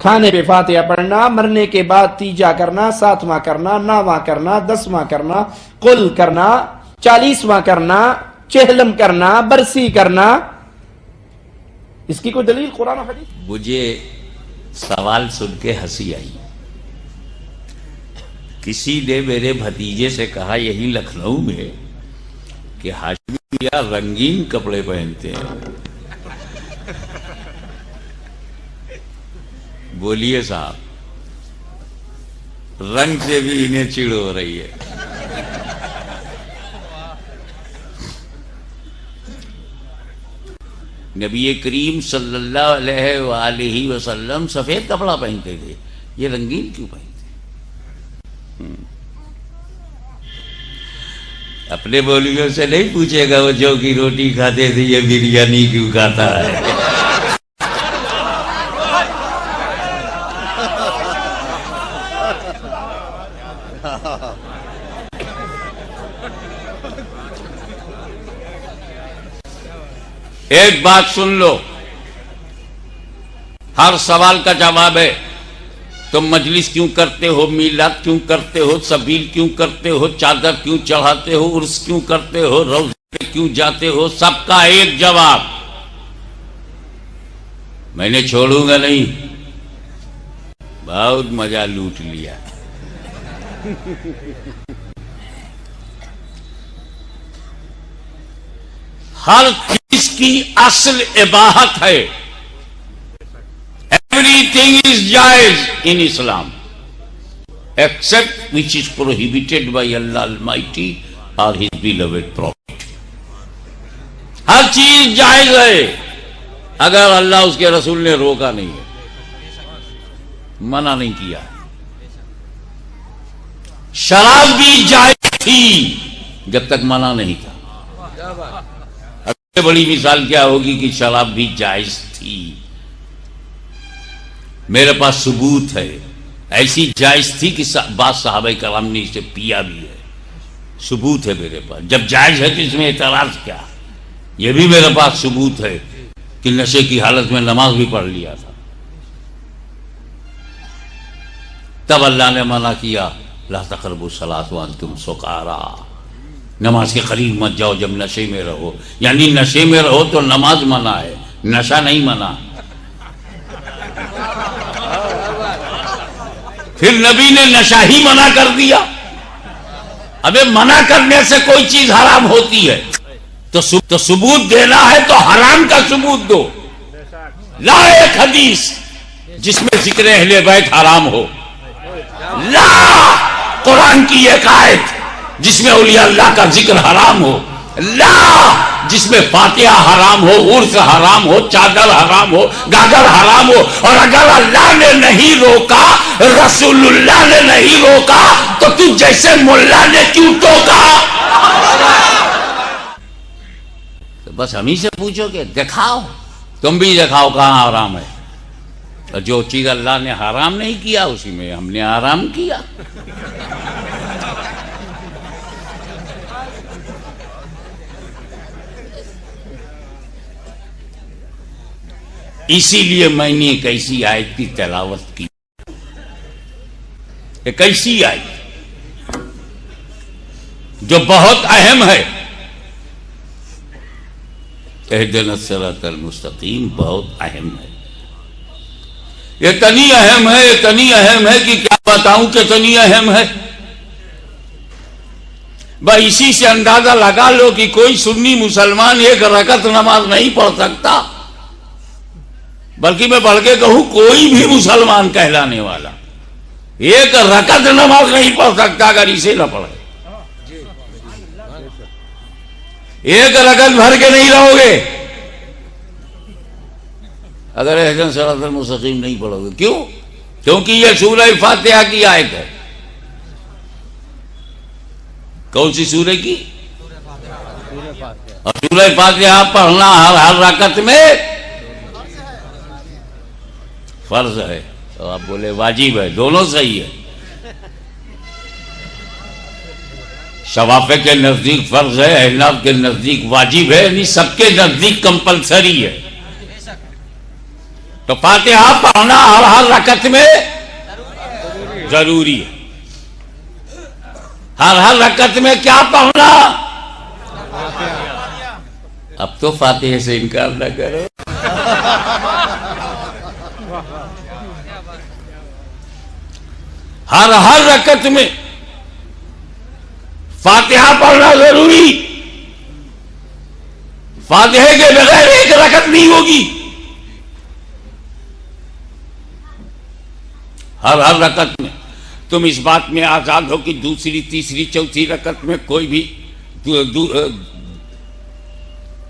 खाने पे फातिहा पढ़ना, मरने के बाद तीजा करना, 7वां करना, 9वां करना, 10वां करना, कुल करना, 40वां करना, चेहलम करना, बरसी करना, इसकी कोई दलील कुरान और हदीस? मुझे सवाल सुन के हंसी आई। किसी ने मेरे भतीजे से कहा यही लखनऊ में कि हाशमी भैया रंगीन कपड़े पहनते हैं। बोलिए साहब, रंग से भी इन्हें चिढ़ हो रही है। नबी करीम सल्लल्लाहु अलैहि वसल्लम सफेद कपड़ा पहनते थे, ये रंगीन क्यों पहनते? अपने बोलियों से नहीं पूछेगा वो जौ की रोटी खाते थे ये बिरयानी क्यों खाता है। एक बात सुन लो, हर सवाल का जवाब है। तुम मजलिस क्यों करते हो, मीलाद क्यों करते हो, सबील क्यों करते हो, चादर क्यों चढ़ाते हो, उर्स क्यों करते हो, रोज़े पे क्यों जाते हो, सबका एक जवाब। मैंने छोड़ूंगा नहीं, बहुत मजा लूट लिया। हर चीज की असल इबाहत है। Everything is jaiz in Islam except which is prohibited by Allah Almighty or His beloved Prophet. हर चीज जायज है अगर अल्लाह उसके रसूल ने रोका नहीं है, मना नहीं किया। शराब भी जायज थी जब तक मना नहीं था। सबसे बड़ी मिसाल क्या होगी कि शराब भी जायज थी। मेरे पास सबूत है, ऐसी जायज थी कि बाद साहबा कराम ने इसे पिया भी है। सबूत है मेरे पास। जब जायज है तो इसमें एतराज क्या? यह भी मेरे पास सबूत है कि नशे की हालत में नमाज भी पढ़ लिया था। तब अल्लाह ने मना किया, ला तक़रबू सलात व अंतुम सुकारा, नमाज के करीब मत जाओ जब नशे में रहो। यानी नशे में रहो तो नमाज मना है, नशा नहीं मना। फिर नबी ने नशा ही मना कर दिया। अबे मना करने से कोई चीज हराम होती है तो सबूत देना है तो हराम का सबूत दो। ला एक हदीस जिसमें जिक्र अहले बैत हराम हो, ला कुरान की एक आयत जिसमें औलिया अल्लाह का जिक्र हराम हो, ला जिसमें फातिहा हराम हो, उर्स हराम हो, चादर हराम हो, गागर हराम हो। और अगर अल्लाह ने नहीं रोका, रसूलुल्लाह ने नहीं रोका, तो तू जैसे मुल्ला ने क्यों टोका? तो बस हम ही से पूछोगे, दिखाओ, तुम भी दिखाओ कहां हराम है। और जो चीज अल्लाह ने हराम नहीं किया उसी में हमने हराम किया। इसीलिए मैंने एक ऐसी आयत की तिलावत की, एक ऐसी आयत जो बहुत अहम है। इहदिनस सिरातल मुस्तकीम बहुत अहम है। इतनी अहम है, इतनी अहम है कि क्या बताऊं कितनी अहम है। बस इसी से अंदाजा लगा लो कि कोई सुन्नी मुसलमान एक रकत नमाज नहीं पढ़ सकता। बल्कि मैं बढ़ के कहूं कोई भी मुसलमान कहलाने वाला एक रकत नमाज नहीं पढ़ सकता अगर इसे न पढ़े। एक रकत भर के नहीं रहोगे अगर इहदिनस सिरातल मुस्तकीम नहीं पढ़ोगे। क्यों? क्योंकि यह सूरह फातिहा की आयत है। कौन सी सूरह की? और सूरह फातिहा पढ़ना हर रकत में फर्ज है। तो आप बोले वाजिब है, दोनों सही है। शवाफे के नजदीक फर्ज है, अहनाफ के नजदीक वाजिब है, यानी सबके नजदीक कंपलसरी है। तो फातिहा पढ़ना हर रकत में जरूरी है। हर रकत में क्या पढ़ना? अब तो फातिहा से इनकार न करो। हर रकत में फातिहा पढ़ना जरूरी। फातिहा के बगैर एक रकत नहीं होगी। हर रकत में तुम इस बात में आजाद हो कि दूसरी, तीसरी, चौथी रकत में कोई भी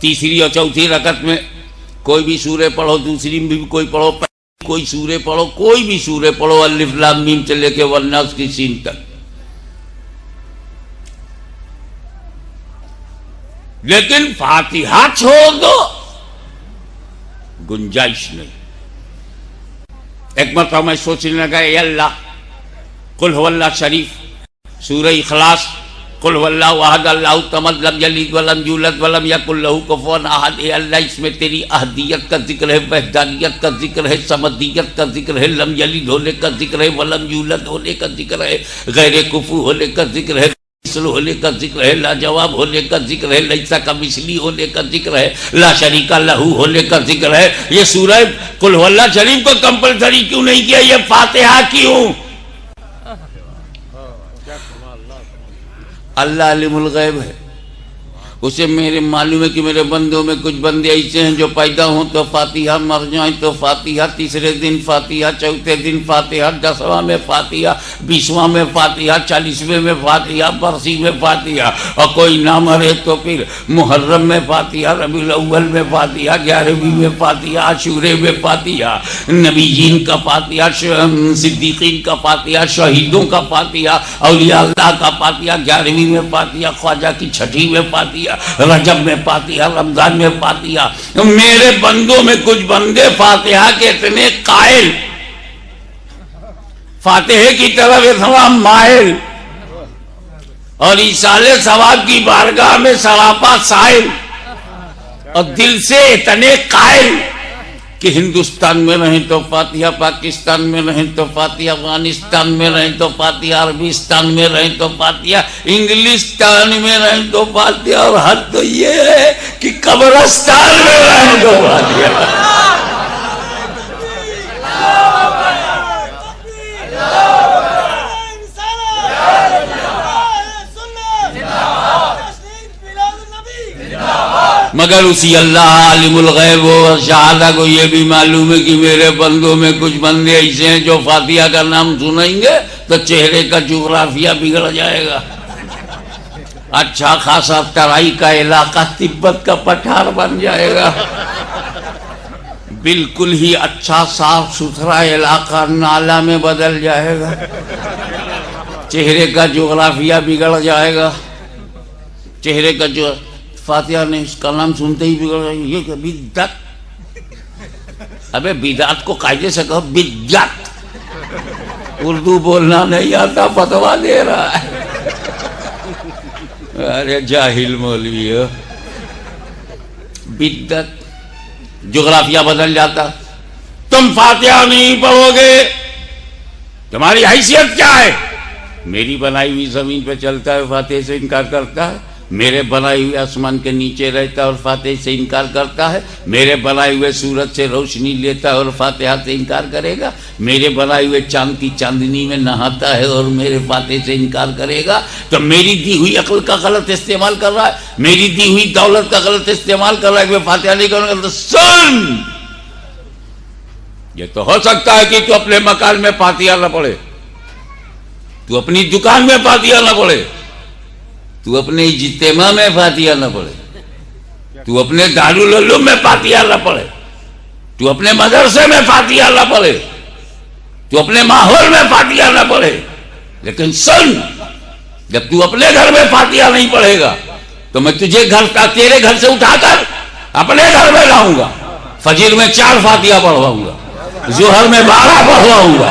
तीसरी और चौथी रकत में कोई भी सूरे पढ़ो, दूसरी में भी कोई पढ़ो, कोई सूरे पढ़ो, कोई भी सूरे पढ़ो, अलिफ लाम मीम से लेके वन्नास की सीन तक। लेकिन फातिहा छोड़ दो, गुंजाइश नहीं। एक मरतबा मैं सोचने लगा, ये अल्लाह, कुल हुवल्लाह शरीफ, सूरह इखलास, कुल हुवल्लाहु अहद अल्लाहु समद लम यलिद वलम यूलद वलम यकुल लहू कुफुवन अहद। ए अल्लाह, इसमें तेरी अहदियत का जिक्र है, वहदानियत का जिक्र है, समदियत का जिक्र है, लम यलिद होने का जिक्र है, वलम यूलद होने का जिक्र है, गैर कुफू होने का जिक्र है, होने का जिक्र है, लाजवाब होने का जिक्र है, लैसा का मिसली होने का जिक्र है, ला शरीका लहू होने का जिक्र है। ये सूरह कुल हुवल्लाह शरीफ को कंपलसरी क्यों नहीं किया? ये फातिहा क्यों? अल्लाह अलीमुल गैब है, उसे मेरे मालूम है कि मेरे बंदों में कुछ बंदे ऐसे हैं जो पैदा हों तो फातिहा, मर जाए तो फातिहा, तीसरे दिन फातिहा, चौथे दिन फातिहा, 10वां में फातिहा, 20वां में फातिहा, 40वें में फातिहा, बरसी में फातिहा, और कोई ना मरे तो फिर मुहर्रम में फातिहा, रबीउल अव्वल में फातिहा, 11वीं में फातिहा, आशूरे में फातिहा, नबीयीन का फातिहा, सिद्दीकीन का फातिहा, शहीदों का फातिहा, औलिया अल्लाह का फातिहा, 11वीं में फातिहा, ख्वाजा की 6ठी में फातिहा, रजब में फातिहा, रमजान में फातिहा। मेरे बंदों में कुछ बंदे फातिहा के इतने कायल, फातिहा की तरफ इतना माइल, और इसाले सवाब की बारगाह में सरापा साइल, और दिल से इतने कायल कि हिंदुस्तान में रहें तो फातिहा, पाकिस्तान में रहें तो फातिहा, अफगानिस्तान में रहें तो फातिहा, अरबिस्तान में रहें तो फातिहा, इंग्लिस्तान में रहें तो फातिहा, और हद तो ये है कि कब्रिस्तान में रहें तो फातिहा। मगर उसी अल्लाह आलिमुल गैब व शहादा को ये भी मालूम है कि मेरे बंदों में कुछ बंदे ऐसे हैं जो फातिहा का नाम सुनेंगे तो चेहरे का जुग्राफिया बिगड़ जाएगा। अच्छा खासा तराई का इलाका तिब्बत का पठार बन जाएगा। बिल्कुल ही अच्छा साफ सुथरा इलाका नाला में बदल जाएगा। चेहरे का जुग्राफिया बिगड़ जाएगा। चेहरे का जो फातिहा ने इसका नाम सुनते ही बिगड़ गया। ये क्या बिद्दत? अबे बिदात को कायदे से कहो बिद्दत। उर्दू बोलना नहीं आता, फतवा दे रहा है। अरे जाहिल मौलवी हो। बिद्दत, जुग्राफिया बदल जाता। तुम फातिहा नहीं पढ़ोगे, तुम्हारी हैसियत क्या है? मेरी बनाई हुई जमीन पे चलता है, फातिहा से इनकार करता है। मेरे बनाए हुए आसमान के नीचे रहता है और फातिहा से इनकार करता है। मेरे बनाए हुए सूरज से रोशनी लेता है और फातिहा से इनकार करेगा। मेरे बनाए हुए चांद की चांदनी में नहाता है और मेरे फातिहा से इनकार करेगा। तो मेरी दी हुई अक्ल का गलत इस्तेमाल कर रहा है, मेरी दी हुई दौलत का गलत इस्तेमाल कर रहा है। मैं फातिहा नहीं करूंगा तो सुन, ये तो हो सकता है कि तू अपने मकान में फातिहा न पढ़े, तू अपनी दुकान में फातिहा न पढ़े, तू अपने इज्तिमा में फातिहा न पढ़े, तू अपने दारुल उलूम में फातिहा न पढ़े, तू अपने मदरसे में फातिहा न पढ़े, तू अपने माहौल में फातिहा न पढ़े। लेकिन सुन, जब तू अपने घर में फातिहा नहीं पढ़ेगा तो मैं तुझे तेरे घर से उठाकर अपने घर में लाऊंगा। फजीर में 4 फातिहा पढ़वाऊंगा, जोहर में 12 पढ़वाऊंगा,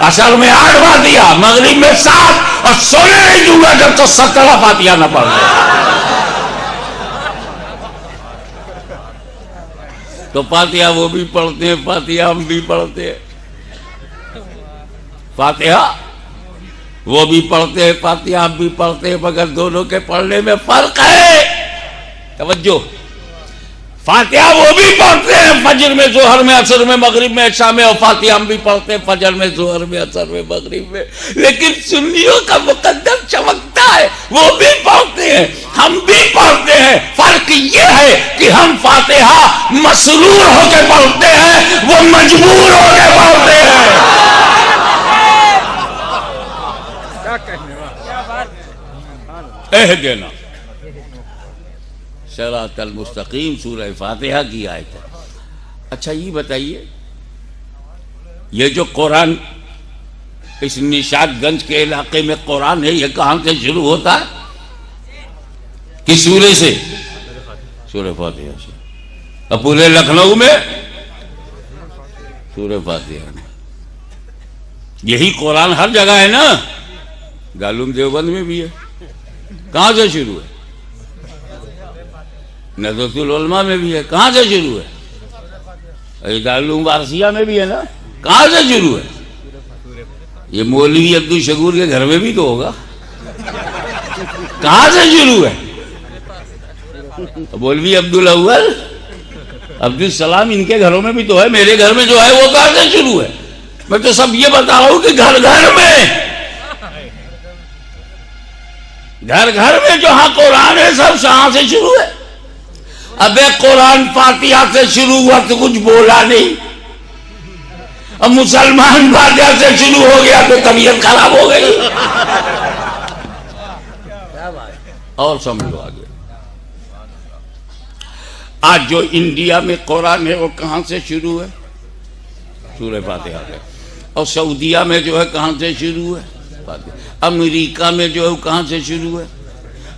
असर में 8 फातिहा, मगरिब में 7, और सोने नहीं दूंगा जब तो 17 फातिहा न पढ़। तो फातिहा वो भी पढ़ते हैं, फातिहा हम भी पढ़ते हैं। फातिहा वो भी पढ़ते हैं, फातिहा हम भी पढ़ते हैं, मगर दोनों के पढ़ने में फर्क है। तवज्जो, फातिहा वो भी पढ़ते हैं फजर में, जोहर में, असर में, मगरिब में, इशा में, और फातिहा हम भी पढ़ते हैं फजर में, जोहर में, असर में, मगरिब में। लेकिन सुन्नियों का मुकद्दर चमकता है, वो भी पढ़ते हैं, हम भी पढ़ते हैं। फर्क ये है कि हम फातिहा मसरूर होकर पढ़ते हैं, वो मजबूर होकर पढ़ते हैं। एहदिना सिरातल मुस्तकीम सूरह फातिहा की आयत है। अच्छा ये बताइए, ये जो कुरान इस निशादगंज के इलाके में कुरान है, ये कहां से शुरू होता है? किस सूरे से? सूरह फातिहा से। और पूरे लखनऊ में सूरह फातिहा में। यही कुरान हर जगह है ना, दारुल देवबंद में भी है। कहां से शुरू है? नज़रतुल उलमा में भी है। कहां से शुरू है? दारुल वारसिया में भी है ना। कहां से शुरू है? ये मौलवी अब्दुल शकूर के घर में भी तो होगा। कहां से शुरू है? मौलवी अब्दुल अव्वल, अब्दुल सलाम, इनके घरों में भी तो है। मेरे घर में जो है वो कहां से शुरू है? मैं तो सब ये बता रहा हूं कि घर घर में, घर घर में जहां कुरान है सब कहां से शुरू है? अबे कुरान फातिहा से शुरू हुआ तो कुछ बोला नहीं, अब मुसलमान फातिहा से शुरू हो गया तो तबीयत खराब हो गई। और समझ लो आगे। आज जो इंडिया में कुरान है वो कहां से शुरू है? सूरह फातिहा है। और सऊदीया में जो है कहां से शुरू है? अमेरिका में जो है वो कहां से शुरू है?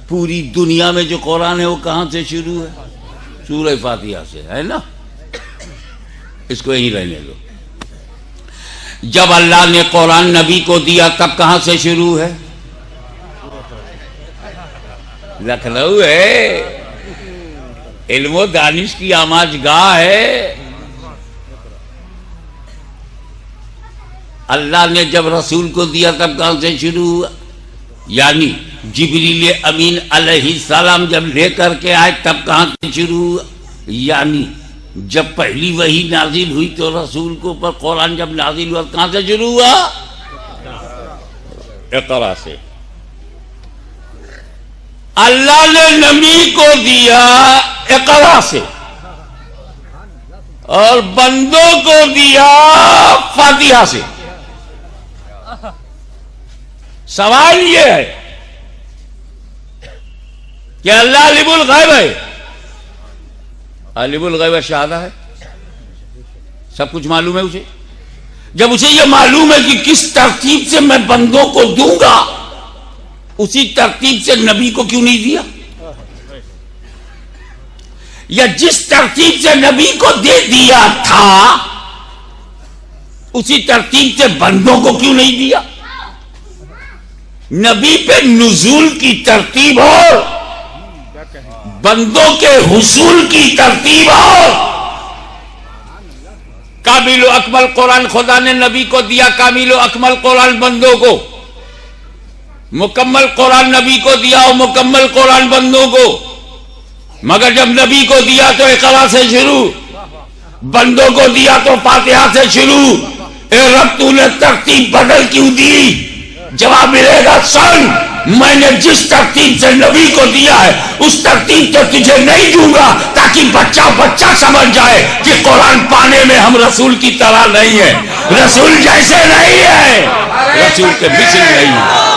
पूरी दुनिया में जो कुरान है वो कहां से शुरू है? सूरह फातिहा से, है ना। इसको यहीं रहने दो। जब अल्लाह ने कुरान नबी को दिया तब कहां से शुरू है? लखनऊ है, इल्मो दानिश की आमाजगाह है। अल्लाह ने जब रसूल को दिया तब कहां से शुरू हुआ? यानी जिब्रील अमीन अलैहिस्सलाम जब लेकर के आए तब कहां से शुरू हुआ? यानी जब पहली वही नाजिल हुई तो रसूल को ऊपर कुरान जब नाजिल हुआ कहां से शुरू हुआ? इक़रा से। अल्लाह ने नबी को दिया इक़रा से और बंदों को दिया फातिहा से। सवाल यह है कि अल्लाह अलीमुल गैब है, अलीमुल गैब शहादा है, सब कुछ मालूम है उसे। जब उसे यह मालूम है कि किस तरतीब से मैं बंदों को दूंगा, उसी तरतीब से नबी को क्यों नहीं दिया? या जिस तरतीब से नबी को दे दिया था उसी तरतीब से बंदों को क्यों नहीं दिया? नबी पे नुज़ूल की तरतीब और बंदों के हुसूल की तरतीब और कामिल अकमल कुरान खुदा ने नबी को दिया, कामिल अकमल कुरान बंदों को, मुकम्मल कुरान नबी को दिया और मुकम्मल कुरान बंदों को। मगर जब नबी को दिया तो इक़रा से शुरू, बंदों को दिया तो फातिहा से शुरू। ए रब तूने तरतीब बदल क्यों दी? जवाब मिलेगा, सन मैंने जिस तरतीब से नबी को दिया है उस तरतीब से तुझे नहीं दूंगा ताकि बच्चा बच्चा समझ जाए कि कुरान पाने में हम रसूल की तरह नहीं है, रसूल जैसे नहीं है, रसूल के मिसल नहीं है।